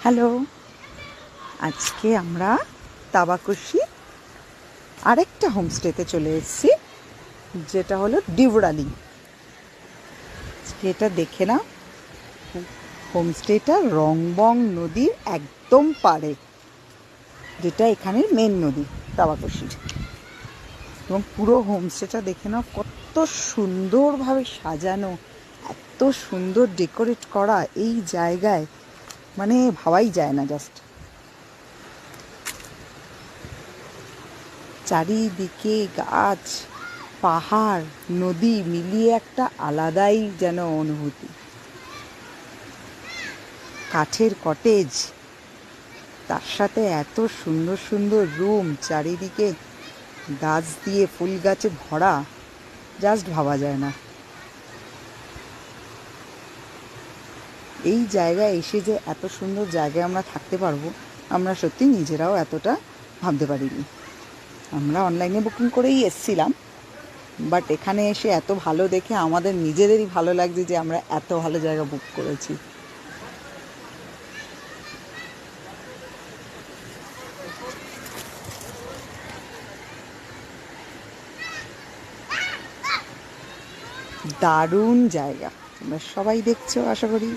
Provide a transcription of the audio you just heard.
Hello, আজকে আমরা তাবাকুশি আরেকটা হোমস্টেতে চলে এসেছি, যেটা হলো ডিভরালি। এটা দেখে না, হোমস্টেটা রংবং নদীর একদম পাড়ে, যেটা এখানের মেন নদী তাবাকুশির। এবং পুরো হোমস্টেটা দেখে নাও কত সুন্দরভাবে সাজানো, এত সুন্দর ডেকোরেট করা এই জায়গায়, মানে ভাবাই যায় না। জাস্ট চারিদিকে গাছ, পাহাড়, নদী মিলিয়ে একটা আলাদাই যেন অনুভূতি। কাঠের কটেজ, তার সাথে এত সুন্দর সুন্দর রুম, চারিদিকে গাছ দিয়ে ফুল গাছে ভরা, জাস্ট ভাবা যায় না। এই জায়গায় এসে যে এত সুন্দর জায়গায় আমরা থাকতে পারবো, আমরা সত্যি নিজেরাও এতটা ভাবতে পারিনি। আমরা অনলাইনে বুকিং করেই এসছিলাম, বাট এখানে এসে এত ভালো দেখে আমাদের নিজেদেরই ভালো লাগছে যে আমরা এত ভালো জায়গা বুক করেছি। দারুণ জায়গা, তোমরা সবাই দেখছো আশা করি।